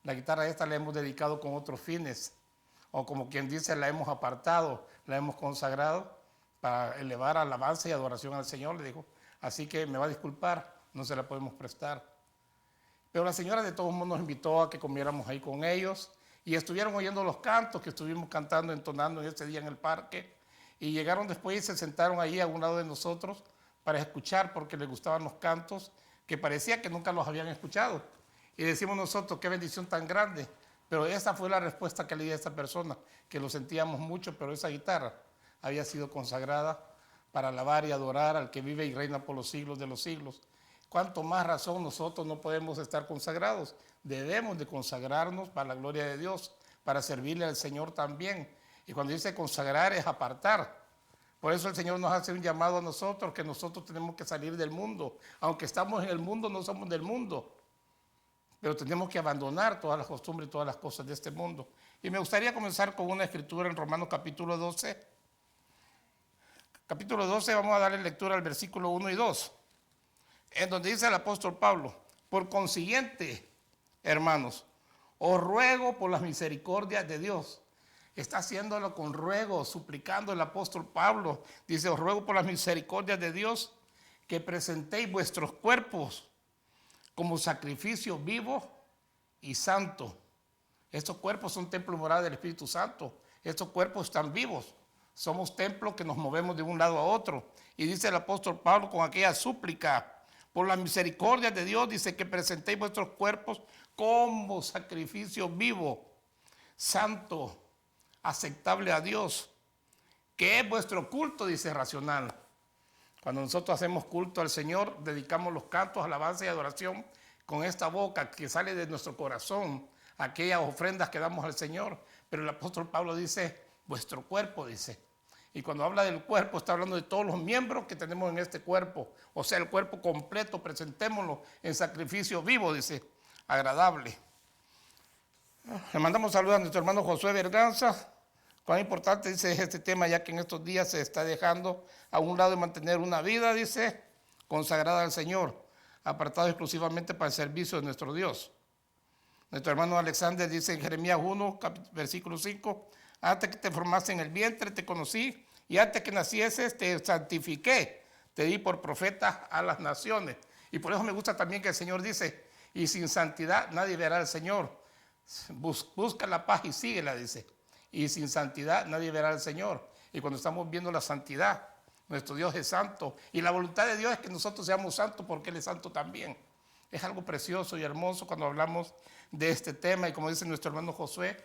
La guitarra esta la hemos dedicado con otros fines, o como quien dice, la hemos apartado, la hemos consagrado para elevar alabanza y adoración al Señor, le dijo. Así que me va a disculpar, no se la podemos prestar. Pero la señora de todos modos nos invitó a que comiéramos ahí con ellos y estuvieron oyendo los cantos que estuvimos cantando, entonando en ese día en el parque. Y llegaron después y se sentaron ahí a un lado de nosotros para escuchar porque les gustaban los cantos que parecía que nunca los habían escuchado. Y decimos nosotros, qué bendición tan grande. Pero esa fue la respuesta que le di a esta persona, que lo sentíamos mucho, pero esa guitarra había sido consagrada para alabar y adorar al que vive y reina por los siglos de los siglos. ¿Cuánto más razón nosotros no podemos estar consagrados? Debemos de consagrarnos para la gloria de Dios, para servirle al Señor también. Y cuando dice consagrar es apartar. Por eso el Señor nos hace un llamado a nosotros, que nosotros tenemos que salir del mundo. Aunque estamos en el mundo, no somos del mundo. Pero tenemos que abandonar todas las costumbres y todas las cosas de este mundo. Y me gustaría comenzar con una escritura en Romanos capítulo 12. Capítulo 12, vamos a darle lectura al versículo 1 y 2. En donde dice el apóstol Pablo, por consiguiente, hermanos, os ruego por las misericordias de Dios. Está haciéndolo con ruego, suplicando el apóstol Pablo. Dice, os ruego por las misericordias de Dios que presentéis vuestros cuerpos como sacrificio vivo y santo. Estos cuerpos son templo moral del Espíritu Santo. Estos cuerpos están vivos. Somos templos que nos movemos de un lado a otro. Y dice el apóstol Pablo con aquella súplica, por la misericordia de Dios, dice que presentéis vuestros cuerpos como sacrificio vivo, santo, aceptable a Dios, que es vuestro culto, dice racional. Cuando nosotros hacemos culto al Señor, dedicamos los cantos, alabanza y adoración con esta boca que sale de nuestro corazón, aquellas ofrendas que damos al Señor. Pero el apóstol Pablo dice, vuestro cuerpo, dice. Y cuando habla del cuerpo, está hablando de todos los miembros que tenemos en este cuerpo. O sea, el cuerpo completo, presentémoslo en sacrificio vivo, dice, agradable. Le mandamos saludos a nuestro hermano Josué Berganza. Cuán importante, dice, es este tema, ya que en estos días se está dejando a un lado de mantener una vida, dice, consagrada al Señor, apartado exclusivamente para el servicio de nuestro Dios. Nuestro hermano Alexander dice en Jeremías 1, versículo 5, antes que te formaste en el vientre te conocí y antes que nacieses te santifiqué, te di por profeta a las naciones. Y por eso me gusta también que el Señor dice, y sin santidad nadie verá al Señor. Busca la paz y síguela, dice. Y sin santidad nadie verá al Señor. Y cuando estamos viendo la santidad, nuestro Dios es santo. Y la voluntad de Dios es que nosotros seamos santos porque Él es santo también. Es algo precioso y hermoso cuando hablamos de este tema. Y como dice nuestro hermano Josué,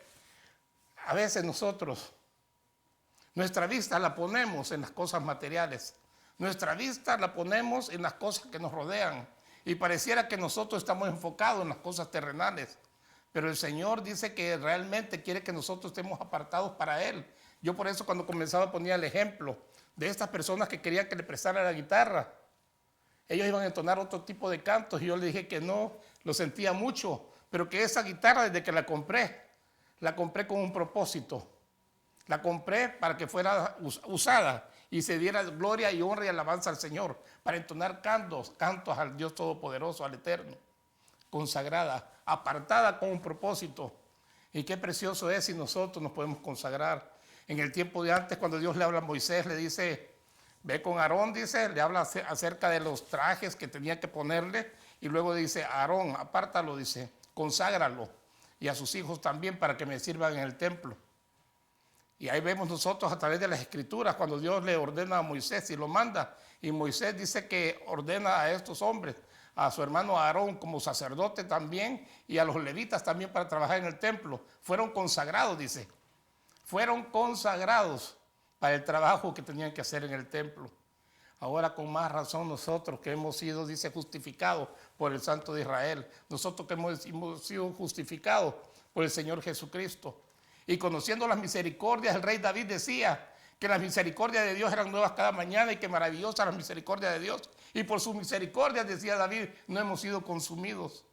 a veces nosotros, nuestra vista la ponemos en las cosas materiales. Nuestra vista la ponemos en las cosas que nos rodean. Y pareciera que nosotros estamos enfocados en las cosas terrenales. Pero el Señor dice que realmente quiere que nosotros estemos apartados para Él. Yo por eso cuando comenzaba ponía el ejemplo de estas personas que querían que le prestara la guitarra. Ellos iban a entonar otro tipo de cantos y yo le dije que no, lo sentía mucho, pero que esa guitarra desde que la compré con un propósito. La compré para que fuera usada y se diera gloria y honra y alabanza al Señor, para entonar cantos al Dios Todopoderoso, al Eterno, consagrada, apartada con un propósito. Y qué precioso es si nosotros nos podemos consagrar. En el tiempo de antes, cuando Dios le habla a Moisés, le dice, ve con Aarón, dice, le habla acerca de los trajes que tenía que ponerle, y luego dice, Aarón, apártalo, dice, conságralo, y a sus hijos también para que me sirvan en el templo. Y ahí vemos nosotros a través de las escrituras, cuando Dios le ordena a Moisés y lo manda, y Moisés dice que ordena a estos hombres, a su hermano Aarón como sacerdote también, y a los levitas también para trabajar en el templo. Fueron consagrados, dice. Fueron consagrados para el trabajo que tenían que hacer en el templo. Ahora con más razón nosotros que hemos sido, dice, justificados por el Santo de Israel. Nosotros que hemos sido justificados por el Señor Jesucristo. Y conociendo las misericordias, el rey David decía que las misericordias de Dios eran nuevas cada mañana y que maravillosa la misericordia de Dios. Y por su misericordia, decía David, no hemos sido consumidos.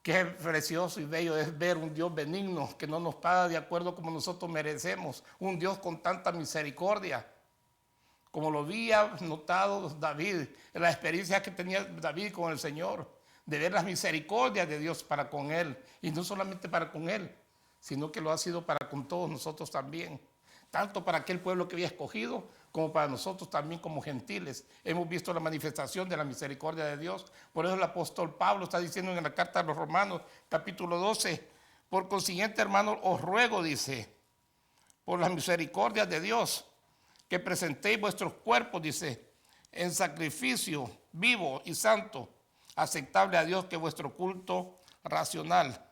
Qué precioso y bello es ver un Dios benigno que no nos paga de acuerdo como nosotros merecemos. Un Dios con tanta misericordia. Como lo había notado David, en la experiencia que tenía David con el Señor. de ver las misericordias de Dios para con él. Y no solamente para con él, sino que lo ha sido para con todos nosotros también. Tanto para aquel pueblo que había escogido, como para nosotros también como gentiles. Hemos visto la manifestación de la misericordia de Dios. Por eso el apóstol Pablo está diciendo en la carta a los Romanos, capítulo 12, por consiguiente, hermanos, os ruego, dice, por las misericordias de Dios, que presentéis vuestros cuerpos, dice, en sacrificio vivo y santo, aceptable a Dios, que es vuestro culto racional.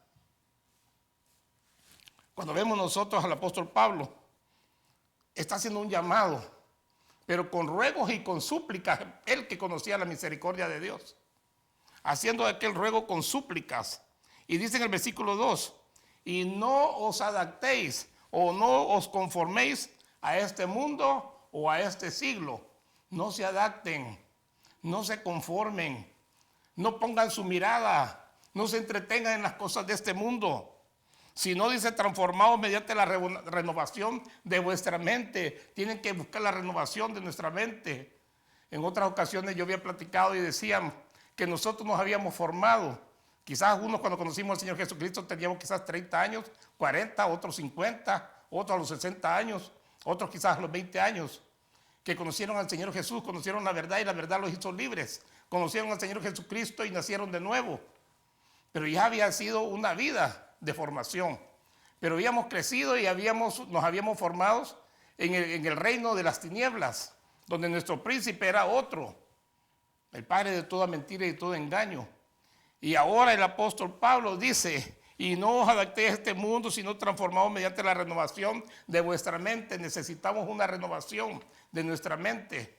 Cuando vemos nosotros al apóstol Pablo, está haciendo un llamado, pero con ruegos y con súplicas, él que conocía la misericordia de Dios, haciendo aquel ruego con súplicas. Y dice en el versículo 2, y no os adaptéis o no os conforméis a este mundo o a este siglo. No se adapten, no se conformen, no pongan su mirada, no se entretengan en las cosas de este mundo. Si no, dice, transformados mediante la renovación de vuestra mente. Tienen que buscar la renovación de nuestra mente. En otras ocasiones yo había platicado y decían que nosotros nos habíamos formado. Quizás algunos cuando conocimos al Señor Jesucristo teníamos quizás 30 años, 40, otros 50, otros a los 60 años, otros quizás a los 20 años, que conocieron al Señor Jesús, conocieron la verdad y la verdad los hizo libres. Conocieron al Señor Jesucristo y nacieron de nuevo. Pero ya había sido una vida de formación, pero habíamos crecido y nos habíamos formado en el reino de las tinieblas, donde nuestro príncipe era otro, el padre de toda mentira y de todo engaño. Y ahora el apóstol Pablo dice, y no os adaptéis a este mundo, sino transformados mediante la renovación de vuestra mente. Necesitamos una renovación de nuestra mente,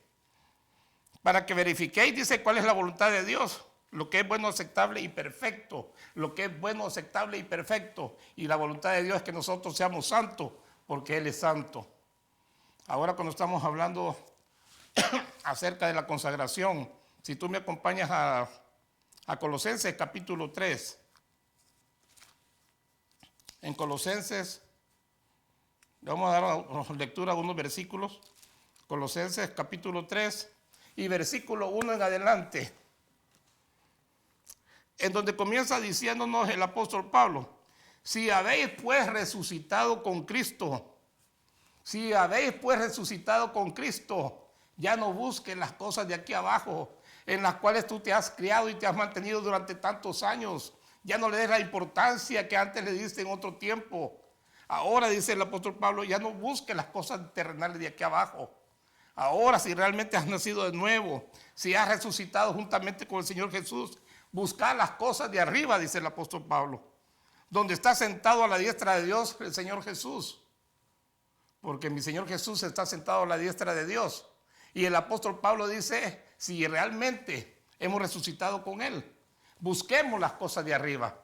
para que verifiquéis, dice, cuál es la voluntad de Dios, lo que es bueno, aceptable y perfecto. Lo que es bueno, aceptable y perfecto. Y la voluntad de Dios es que nosotros seamos santos, porque Él es santo. Ahora cuando estamos hablando acerca de la consagración, si tú me acompañas a Colosenses capítulo 3. En Colosenses, le vamos a dar lectura a unos versículos. Colosenses capítulo 3 y versículo 1 en adelante, en donde comienza diciéndonos el apóstol Pablo, si habéis pues resucitado con Cristo, si habéis pues resucitado con Cristo, ya no busques las cosas de aquí abajo, en las cuales tú te has criado y te has mantenido durante tantos años. Ya no le des la importancia que antes le diste en otro tiempo. Ahora, dice el apóstol Pablo, ya no busques las cosas terrenales de aquí abajo. Ahora, si realmente has nacido de nuevo, si has resucitado juntamente con el Señor Jesús, buscar las cosas de arriba, dice el apóstol Pablo, donde está sentado a la diestra de Dios el Señor Jesús, porque mi Señor Jesús está sentado a la diestra de Dios. Y el apóstol Pablo dice, si realmente hemos resucitado con Él, busquemos las cosas de arriba,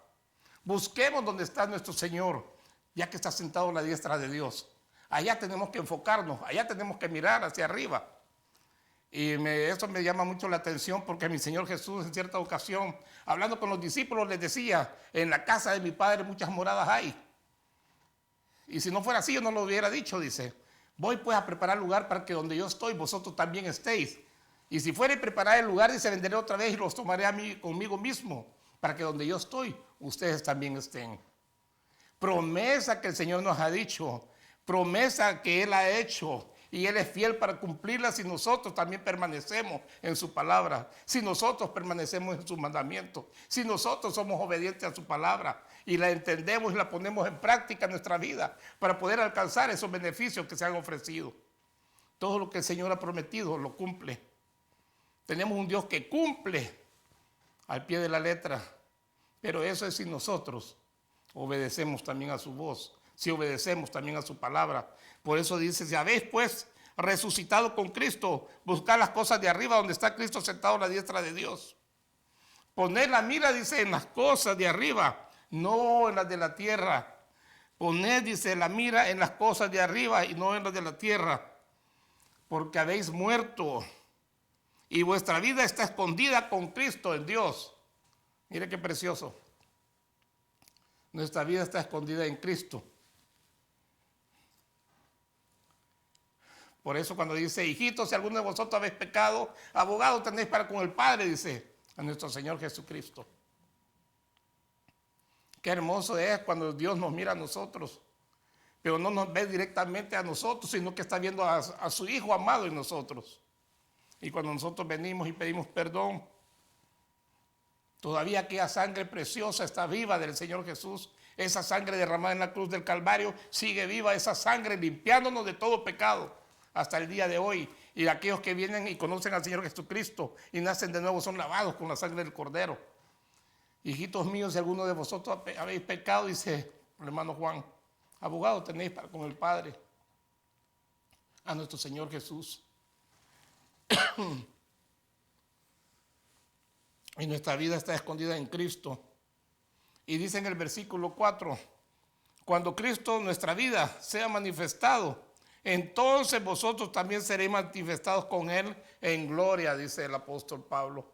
busquemos donde está nuestro Señor, ya que está sentado a la diestra de Dios. Allá tenemos que enfocarnos, allá tenemos que mirar hacia arriba. Y eso me llama mucho la atención, porque mi Señor Jesús en cierta ocasión, hablando con los discípulos, les decía, en la casa de mi Padre muchas moradas hay. Y si no fuera así, yo no lo hubiera dicho, dice. Voy pues a preparar lugar para que donde yo estoy, vosotros también estéis. Y si fuere a preparar el lugar, dice, vendré otra vez y los tomaré a mí conmigo mismo, para que donde yo estoy, ustedes también estén. Promesa que el Señor nos ha dicho, promesa que Él ha hecho. Y Él es fiel para cumplirla si nosotros también permanecemos en su palabra, si nosotros permanecemos en sus mandamientos, si nosotros somos obedientes a su palabra y la entendemos y la ponemos en práctica en nuestra vida para poder alcanzar esos beneficios que se han ofrecido. Todo lo que el Señor ha prometido lo cumple. Tenemos un Dios que cumple al pie de la letra, pero eso es si nosotros obedecemos también a su voz, si obedecemos también a su palabra. Por eso dice, si habéis pues resucitado con Cristo, buscad las cosas de arriba donde está Cristo sentado a la diestra de Dios. Poned la mira, dice, en las cosas de arriba, no en las de la tierra. Poned, dice, la mira en las cosas de arriba y no en las de la tierra, porque habéis muerto y vuestra vida está escondida con Cristo en Dios. Mire qué precioso. Nuestra vida está escondida en Cristo. Por eso cuando dice, hijitos, si alguno de vosotros habéis pecado, abogado tenéis para con el Padre, dice a nuestro Señor Jesucristo. Qué hermoso es cuando Dios nos mira a nosotros, pero no nos ve directamente a nosotros, sino que está viendo a su Hijo amado en nosotros. Y cuando nosotros venimos y pedimos perdón, todavía aquella sangre preciosa está viva del Señor Jesús. Esa sangre derramada en la cruz del Calvario sigue viva, esa sangre limpiándonos de todo pecado hasta el día de hoy. Y aquellos que vienen y conocen al Señor Jesucristo y nacen de nuevo son lavados con la sangre del Cordero. Hijitos míos, si alguno de vosotros habéis pecado, dice el hermano Juan, abogado tenéis con el Padre, a nuestro Señor Jesús. Y nuestra vida está escondida en Cristo. Y dice en el versículo 4, cuando Cristo, nuestra vida, sea manifestado, entonces vosotros también seréis manifestados con Él en gloria, dice el apóstol Pablo.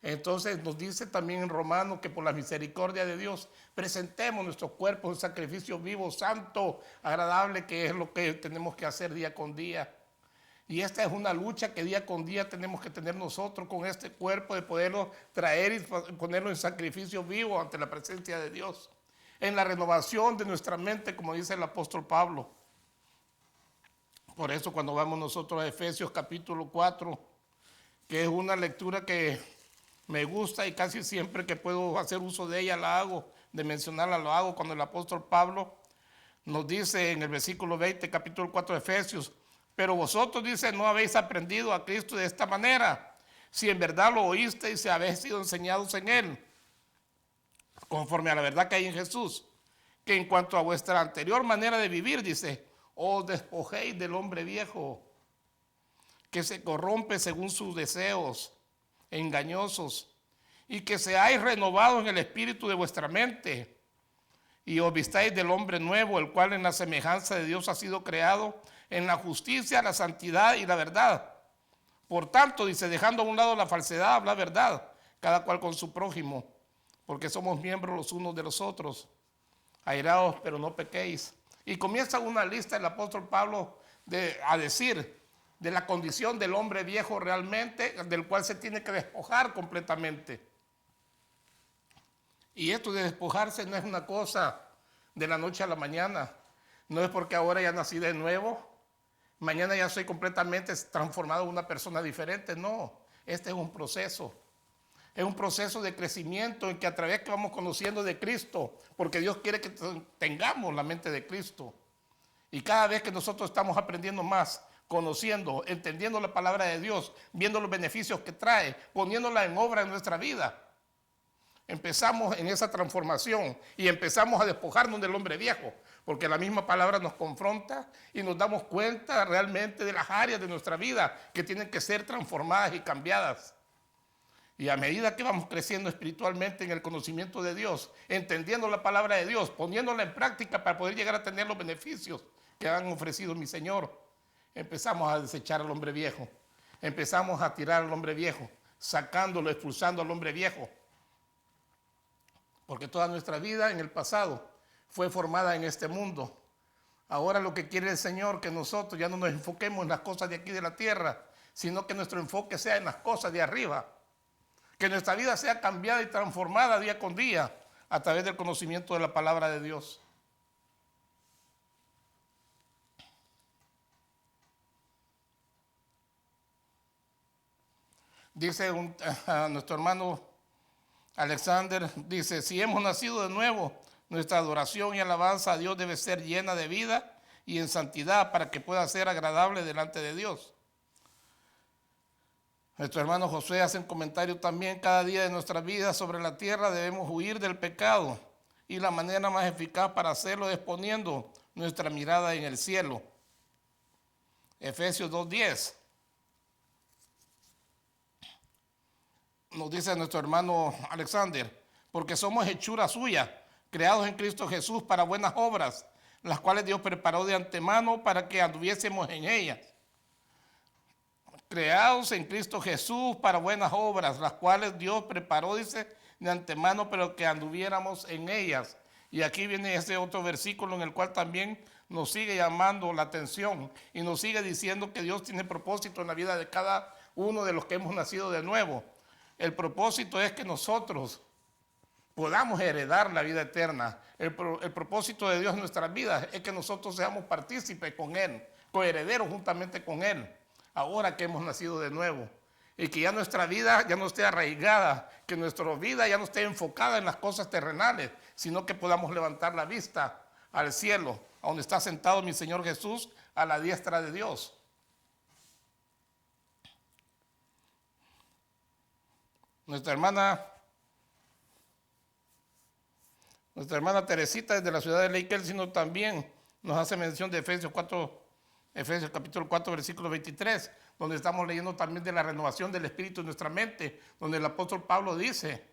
Entonces nos dice también en Romanos que por la misericordia de Dios presentemos nuestros cuerpos en sacrificio vivo, santo, agradable, que es lo que tenemos que hacer día con día. Y esta es una lucha que día con día tenemos que tener nosotros con este cuerpo, de poderlo traer y ponerlo en sacrificio vivo ante la presencia de Dios. En la renovación de nuestra mente, como dice el apóstol Pablo. Por eso cuando vamos nosotros a Efesios capítulo 4, que es una lectura que me gusta y casi siempre que puedo hacer uso de ella la hago, de mencionarla lo hago, cuando el apóstol Pablo nos dice en el versículo 20, capítulo 4 de Efesios, pero vosotros, dice, no habéis aprendido a Cristo de esta manera, si en verdad lo oísteis y si habéis sido enseñados en Él, conforme a la verdad que hay en Jesús, que en cuanto a vuestra anterior manera de vivir, dice, os despojéis del hombre viejo, que se corrompe según sus deseos engañosos, y que seáis renovados en el espíritu de vuestra mente, y os vistáis del hombre nuevo, el cual en la semejanza de Dios ha sido creado en la justicia, la santidad y la verdad. Por tanto, dice, dejando a un lado la falsedad, habla verdad, cada cual con su prójimo, porque somos miembros los unos de los otros. Airaos, pero no pequéis. Y comienza una lista el apóstol Pablo a decir de la condición del hombre viejo realmente, del cual se tiene que despojar completamente. Y esto de despojarse no es una cosa de la noche a la mañana. No es porque ahora ya nací de nuevo, mañana ya soy completamente transformado en una persona diferente. No, este es un proceso. Es un proceso de crecimiento en que a través que vamos conociendo de Cristo, porque Dios quiere que tengamos la mente de Cristo. Y cada vez que nosotros estamos aprendiendo más, conociendo, entendiendo la palabra de Dios, viendo los beneficios que trae, poniéndola en obra en nuestra vida, empezamos en esa transformación y empezamos a despojarnos del hombre viejo, porque la misma palabra nos confronta y nos damos cuenta realmente de las áreas de nuestra vida que tienen que ser transformadas y cambiadas. Y a medida que vamos creciendo espiritualmente en el conocimiento de Dios, entendiendo la palabra de Dios, poniéndola en práctica para poder llegar a tener los beneficios que han ofrecido mi Señor, empezamos a desechar al hombre viejo, empezamos a tirar al hombre viejo, sacándolo, expulsando al hombre viejo. Porque toda nuestra vida en el pasado fue formada en este mundo. Ahora lo que quiere el Señor, que nosotros ya no nos enfoquemos en las cosas de aquí de la tierra, sino que nuestro enfoque sea en las cosas de arriba. Que nuestra vida sea cambiada y transformada día con día a través del conocimiento de la palabra de Dios. Dice nuestro hermano Alexander, dice, si hemos nacido de nuevo, nuestra adoración y alabanza a Dios debe ser llena de vida y en santidad para que pueda ser agradable delante de Dios. Nuestro hermano José hace un comentario también, cada día de nuestra vida sobre la tierra debemos huir del pecado y la manera más eficaz para hacerlo es poniendo nuestra mirada en el cielo. Efesios 2:10. Nos dice nuestro hermano Alexander, porque somos hechura suya, creados en Cristo Jesús para buenas obras, las cuales Dios preparó de antemano para que anduviésemos en ellas. Creados en Cristo Jesús para buenas obras, las cuales Dios preparó, dice, de antemano, pero que anduviéramos en ellas. Y aquí viene ese otro versículo en el cual también nos sigue llamando la atención y nos sigue diciendo que Dios tiene propósito en la vida de cada uno de los que hemos nacido de nuevo. El propósito es que nosotros podamos heredar la vida eterna. El propósito de Dios en nuestras vidas es que nosotros seamos partícipes con Él, coherederos juntamente con Él, ahora que hemos nacido de nuevo. Y que ya nuestra vida ya no esté arraigada, que nuestra vida ya no esté enfocada en las cosas terrenales, sino que podamos levantar la vista al cielo, a donde está sentado mi Señor Jesús, a la diestra de Dios. Nuestra hermana Teresita desde la ciudad de Leikel, sino también nos hace mención de Efesios capítulo 4, versículo 23, donde estamos leyendo también de la renovación del espíritu en nuestra mente, donde el apóstol Pablo dice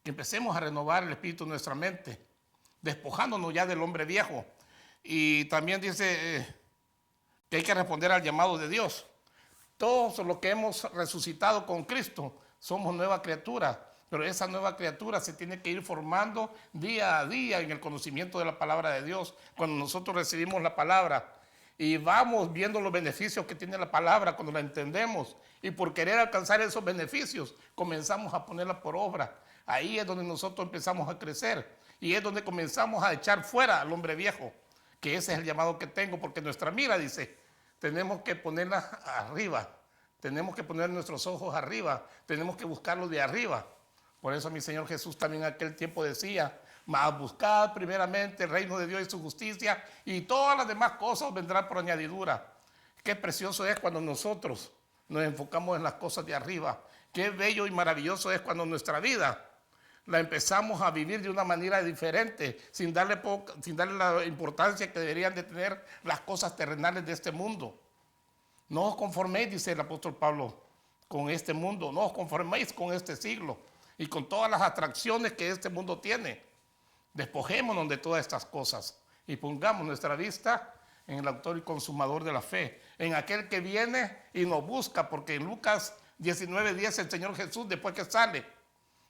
que empecemos a renovar el espíritu en nuestra mente, despojándonos ya del hombre viejo. Y también dice que hay que responder al llamado de Dios. Todos los que hemos resucitado con Cristo somos nueva criatura, pero esa nueva criatura se tiene que ir formando día a día en el conocimiento de la palabra de Dios. Cuando nosotros recibimos la palabra y vamos viendo los beneficios que tiene la palabra cuando la entendemos, y por querer alcanzar esos beneficios comenzamos a ponerla por obra. Ahí es donde nosotros empezamos a crecer y es donde comenzamos a echar fuera al hombre viejo, que ese es el llamado que tengo, porque nuestra mira, dice, tenemos que ponerla arriba, tenemos que poner nuestros ojos arriba, tenemos que buscarlo de arriba. Por eso mi Señor Jesús también en aquel tiempo decía, mas buscad primeramente el reino de Dios y su justicia, y todas las demás cosas vendrán por añadidura. Qué precioso es cuando nosotros nos enfocamos en las cosas de arriba. Qué bello y maravilloso es cuando nuestra vida la empezamos a vivir de una manera diferente, sin darle la importancia que deberían de tener las cosas terrenales de este mundo. No os conforméis, dice el apóstol Pablo, con este mundo, no os conforméis con este siglo y con todas las atracciones que este mundo tiene. Despojémonos de todas estas cosas y pongamos nuestra vista en el autor y consumador de la fe, en aquel que viene y nos busca, porque en Lucas 19:10 el Señor Jesús, después que sale,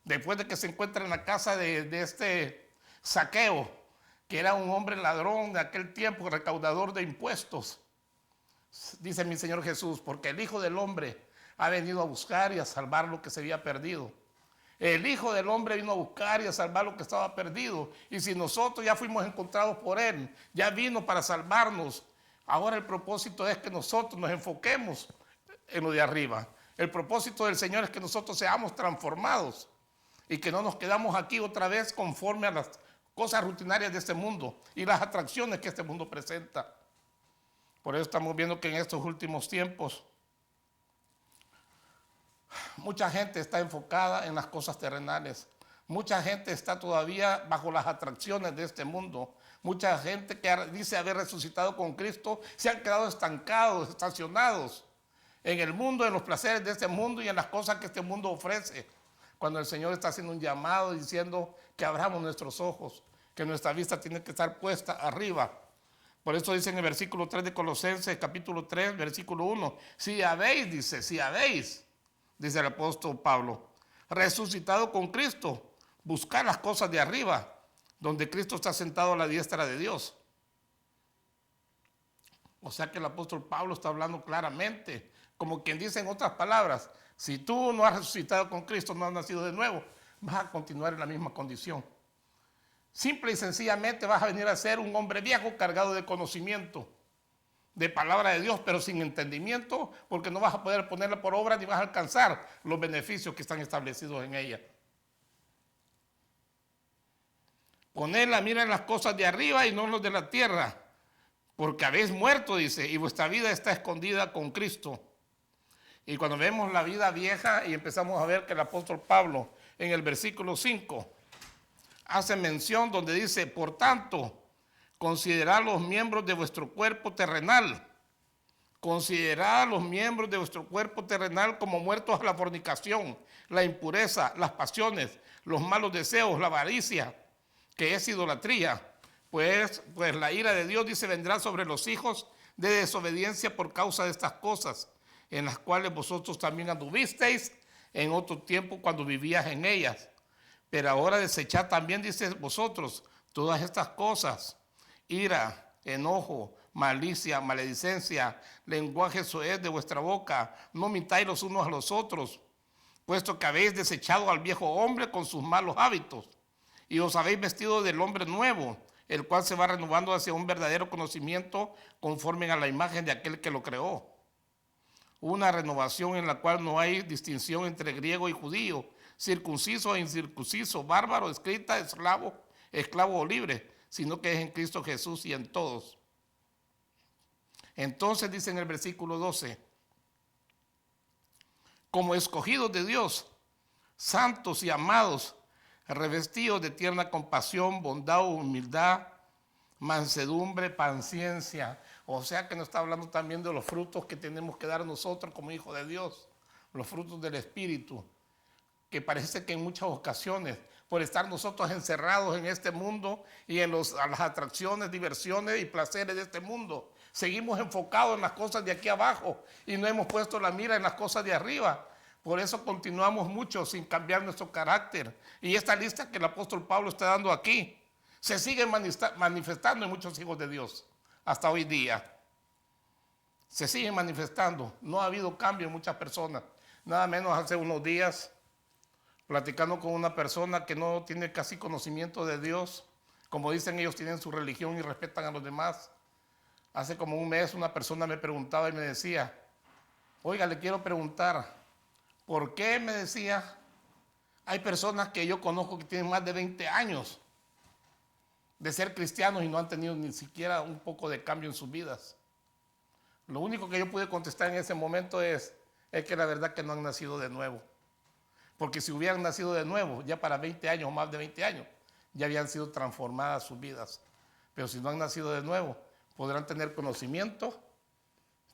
después de que se encuentra en la casa de este Zaqueo, que era un hombre ladrón de aquel tiempo, recaudador de impuestos, dice mi Señor Jesús, porque el Hijo del Hombre ha venido a buscar y a salvar lo que se había perdido. El Hijo del Hombre vino a buscar y a salvar lo que estaba perdido. Y si nosotros ya fuimos encontrados por Él, ya vino para salvarnos, ahora el propósito es que nosotros nos enfoquemos en lo de arriba. El propósito del Señor es que nosotros seamos transformados y que no nos quedamos aquí otra vez conforme a las cosas rutinarias de este mundo y las atracciones que este mundo presenta. Por eso estamos viendo que en estos últimos tiempos mucha gente está enfocada en las cosas terrenales. Mucha gente está todavía bajo las atracciones de este mundo. Mucha gente que dice haber resucitado con Cristo se han quedado estancados, estacionados en el mundo, en los placeres de este mundo y en las cosas que este mundo ofrece. Cuando el Señor está haciendo un llamado diciendo que abramos nuestros ojos, que nuestra vista tiene que estar puesta arriba. Por eso dice en el versículo 3 de Colosenses, capítulo 3, versículo 1, si habéis, dice el apóstol Pablo, resucitado con Cristo, buscar las cosas de arriba, donde Cristo está sentado a la diestra de Dios. O sea que el apóstol Pablo está hablando claramente, como quien dice en otras palabras, si tú no has resucitado con Cristo, no has nacido de nuevo, vas a continuar en la misma condición. Simple y sencillamente vas a venir a ser un hombre viejo cargado de conocimiento, de palabra de Dios, pero sin entendimiento, porque no vas a poder ponerla por obra ni vas a alcanzar los beneficios que están establecidos en ella. Poner la mira en las cosas de arriba y no en los de la tierra, porque habéis muerto, dice, y vuestra vida está escondida con Cristo. Y cuando vemos la vida vieja y empezamos a ver que el apóstol Pablo en el versículo 5 hace mención donde dice, por tanto, considerad los miembros de vuestro cuerpo terrenal. Considerad los miembros de vuestro cuerpo terrenal como muertos a la fornicación, la impureza, las pasiones, los malos deseos, la avaricia, que es idolatría. Pues la ira de Dios, dice, vendrá sobre los hijos de desobediencia por causa de estas cosas, en las cuales vosotros también anduvisteis en otro tiempo cuando vivías en ellas. Pero ahora desechad también, dice vosotros, todas estas cosas, ira, enojo, malicia, maledicencia, lenguaje soez de vuestra boca, no mintáis los unos a los otros, puesto que habéis desechado al viejo hombre con sus malos hábitos, y os habéis vestido del hombre nuevo, el cual se va renovando hacia un verdadero conocimiento conforme a la imagen de aquel que lo creó. Una renovación en la cual no hay distinción entre griego y judío, circunciso e incircunciso, bárbaro, escrita, esclavo o libre, sino que es en Cristo Jesús y en todos. Entonces dice en el versículo 12, como escogidos de Dios, santos y amados, revestidos de tierna compasión, bondad, humildad, mansedumbre, paciencia. O sea que nos está hablando también de los frutos que tenemos que dar nosotros como hijos de Dios, los frutos del Espíritu, que parece que en muchas ocasiones, por estar nosotros encerrados en este mundo y en las atracciones, diversiones y placeres de este mundo, seguimos enfocados en las cosas de aquí abajo y no hemos puesto la mira en las cosas de arriba. Por eso continuamos mucho sin cambiar nuestro carácter. Y esta lista que el apóstol Pablo está dando aquí se sigue manifestando en muchos hijos de Dios hasta hoy día. Se sigue manifestando. No ha habido cambio en muchas personas. Nada menos hace unos días, platicando con una persona que no tiene casi conocimiento de Dios. Como dicen, ellos tienen su religión y respetan a los demás. Hace como un mes una persona me preguntaba y me decía, oiga, le quiero preguntar, ¿por qué? Me decía, hay personas que yo conozco que tienen más de 20 años de ser cristianos y no han tenido ni siquiera un poco de cambio en sus vidas. Lo único que yo pude contestar en ese momento es que la verdad que no han nacido de nuevo. Porque si hubieran nacido de nuevo, ya para 20 años o más de 20 años, ya habían sido transformadas sus vidas. Pero si no han nacido de nuevo, podrán tener conocimiento,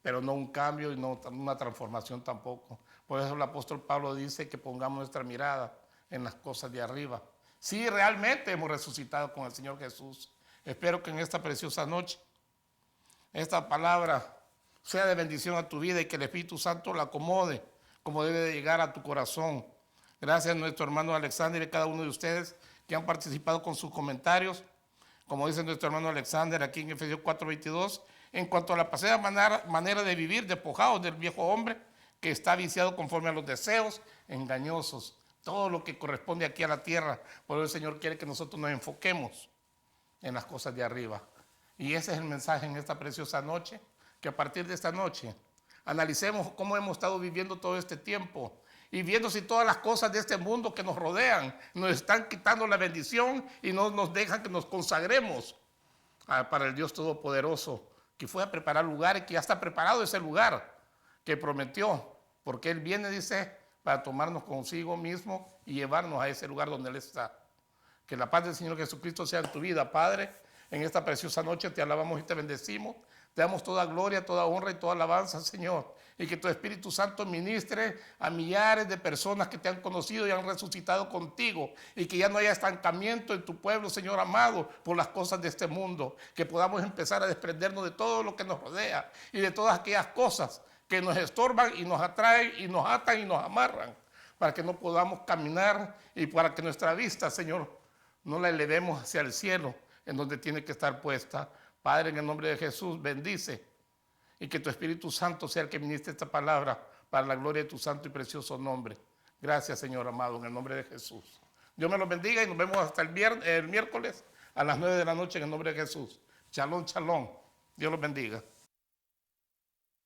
pero no un cambio y no una transformación tampoco. Por eso el apóstol Pablo dice que pongamos nuestra mirada en las cosas de arriba. Sí, realmente hemos resucitado con el Señor Jesús. Espero que en esta preciosa noche, esta palabra sea de bendición a tu vida y que el Espíritu Santo la acomode como debe de llegar a tu corazón. Gracias a nuestro hermano Alexander y a cada uno de ustedes que han participado con sus comentarios. Como dice nuestro hermano Alexander aquí en Efesios 4:22, en cuanto a la pasada manera de vivir, despojados del viejo hombre que está viciado conforme a los deseos engañosos, todo lo que corresponde aquí a la tierra. Por eso el Señor quiere que nosotros nos enfoquemos en las cosas de arriba. Y ese es el mensaje en esta preciosa noche, que a partir de esta noche analicemos cómo hemos estado viviendo todo este tiempo y viendo si todas las cosas de este mundo que nos rodean nos están quitando la bendición y no nos dejan que nos consagremos para el Dios Todopoderoso, que fue a preparar lugares, que ya está preparado ese lugar que prometió, porque Él viene, dice, para tomarnos consigo mismo y llevarnos a ese lugar donde Él está. Que la paz del Señor Jesucristo sea en tu vida, Padre. En esta preciosa noche te alabamos y te bendecimos. Te damos toda gloria, toda honra y toda alabanza, Señor. Y que tu Espíritu Santo ministre a millares de personas que te han conocido y han resucitado contigo. Y que ya no haya estancamiento en tu pueblo, Señor amado, por las cosas de este mundo. Que podamos empezar a desprendernos de todo lo que nos rodea y de todas aquellas cosas que nos estorban y nos atraen y nos atan y nos amarran. Para que no podamos caminar y para que nuestra vista, Señor, no la elevemos hacia el cielo, en donde tiene que estar puesta. Padre, en el nombre de Jesús, bendice y que tu Espíritu Santo sea el que ministre esta palabra para la gloria de tu santo y precioso nombre. Gracias, Señor amado, en el nombre de Jesús. Dios me los bendiga y nos vemos hasta el miércoles a las 9 de la noche en el nombre de Jesús. Shalom, shalom. Dios los bendiga.